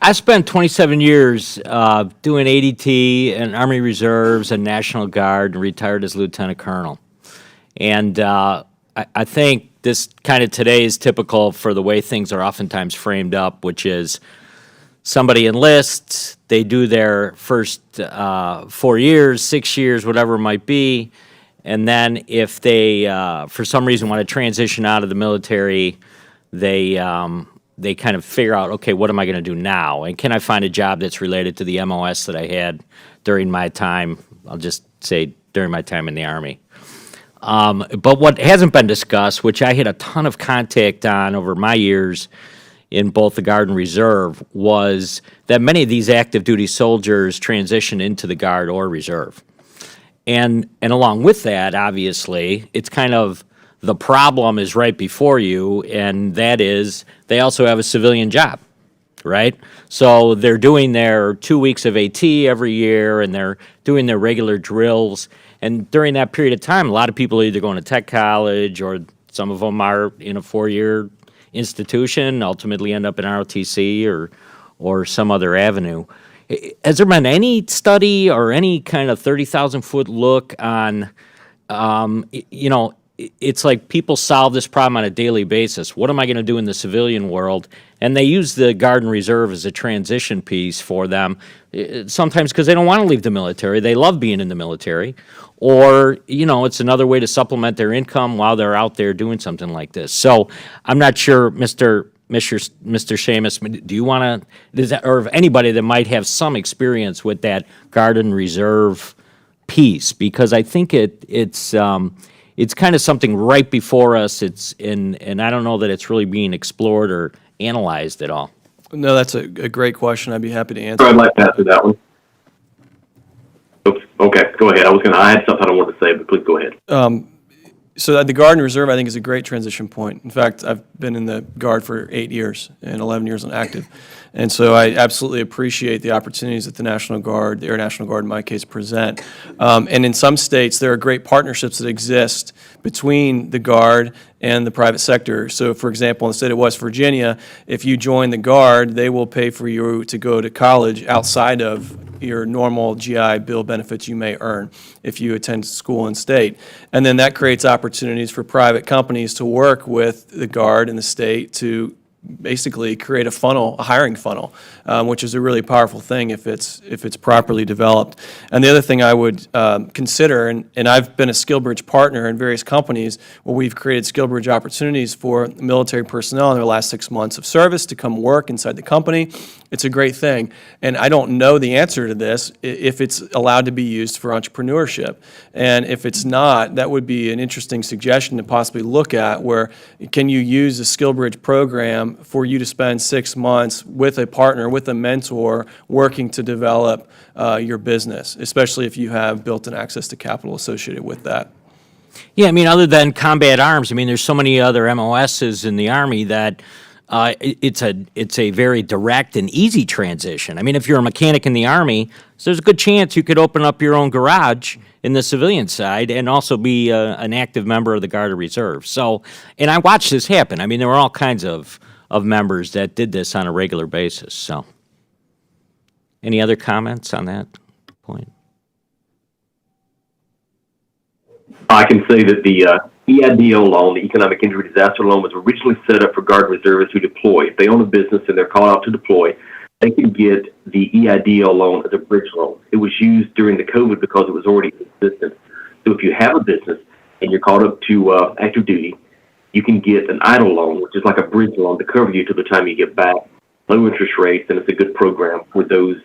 I spent 27 years doing ADT and Army Reserves and National Guard and retired as Lieutenant Colonel. And I think this kind of today is typical for the way things are oftentimes framed up, which is somebody enlists, they do their first 4 years, 6 years, whatever it might be, and then if they, for some reason, want to transition out of the military, they kind of figure out, okay, what am I going to do now? And can I find a job that's related to the MOS that I had during my time, I'll just say during my time in the Army. But what hasn't been discussed, which I had a ton of contact on over my years in both the Guard and Reserve, was that many of these active duty soldiers transition into the Guard or Reserve. And along with that, obviously, it's kind of the problem is right before you, and that is they also have a civilian job, right? So they're doing their 2 weeks of AT every year, and they're doing their regular drills. And during that period of time, a lot of people are either going to tech college, or some of them are in a 4-year institution, ultimately end up in ROTC or some other avenue. Has there been any study or any kind of 30,000-foot look on, it's like people solve this problem on a daily basis. What am I going to do in the civilian world? And they use the Guard and Reserve as a transition piece for them, sometimes because they don't want to leave the military. They love being in the military. Or, it's another way to supplement their income while they're out there doing something like this. So I'm not sure, Mr. Seamus, do you want to, or if anybody that might have some experience with that Guard and Reserve piece, because I think it's kind of something right before us. And I don't know that it's really being explored or analyzed at all. No, that's a great question. I'd be happy to answer. I'd like to answer that one. Oops. Okay, go ahead. I had something I wanted to say, but please go ahead. So the Guard and Reserve, I think, is a great transition point. In fact, I've been in the Guard for 8 years and 11 years on active. And so I absolutely appreciate the opportunities that the National Guard, the Air National Guard in my case, present. And in some states, there are great partnerships that exist between the Guard and the private sector. So, for example, in the state of West Virginia, if you join the Guard, they will pay for you to go to college outside of your normal GI Bill benefits you may earn if you attend school in state. And then that creates opportunities for private companies to work with the Guard and the state to basically create a funnel, a hiring funnel, which is a really powerful thing if it's properly developed. And the other thing I would consider, and I've been a SkillBridge partner in various companies where we've created SkillBridge opportunities for military personnel in their last 6 months of service to come work inside the company. It's a great thing. And I don't know the answer to this if it's allowed to be used for entrepreneurship. And if it's not, that would be an interesting suggestion to possibly look at, where can you use a SkillBridge program for you to spend 6 months with a partner, with a mentor, working to develop your business, especially if you have built-in access to capital associated with that. Yeah, I mean, other than combat arms, I mean, there's so many other MOSs in the Army that it's a very direct and easy transition. I mean, if you're a mechanic in the Army, so there's a good chance you could open up your own garage in the civilian side and also be an active member of the Guard or Reserve. So, and I watched this happen. I mean, there were all kinds of members that did this on a regular basis. So, any other comments on that point? I can say that the EIDL loan, the Economic Injury Disaster Loan, was originally set up for Guard reservists who deploy. If they own a business and they're called out to deploy, they can get the EIDL loan as a bridge loan. It was used during the COVID because it was already in existence. So if you have a business and you're called up to active duty, you can get an idle loan, which is like a bridge loan to cover you till the time you get back. Low interest rates, and it's a good program for those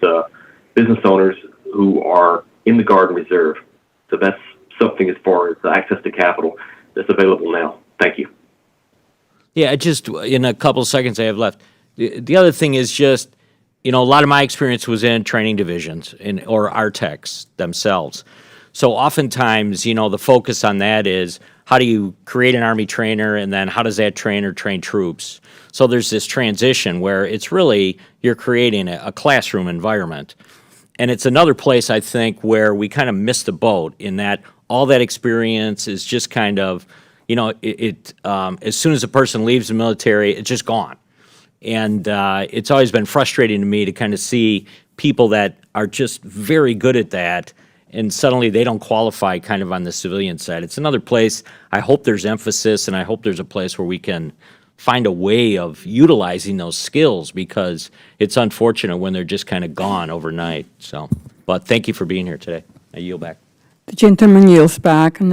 business owners who are in the Guard and Reserve. So that's something as far as access to capital that's available now. Thank you. Yeah, just in a couple of seconds I have left. The other thing is just, a lot of my experience was in training divisions or RTECs themselves. So oftentimes, the focus on that is how do you create an Army trainer, and then how does that trainer train troops? So there's this transition where it's really, you're creating a classroom environment. And it's another place, I think, where we kind of missed the boat in that all that experience is just kind of, as soon as a person leaves the military, it's just gone. And it's always been frustrating to me to kind of see people that are just very good at that, and suddenly they don't qualify kind of on the civilian side. It's another place, I hope there's emphasis, and I hope there's a place where we can find a way of utilizing those skills, because it's unfortunate when they're just kind of gone overnight. So, but thank you for being here today. I yield back. The gentleman yields back. No.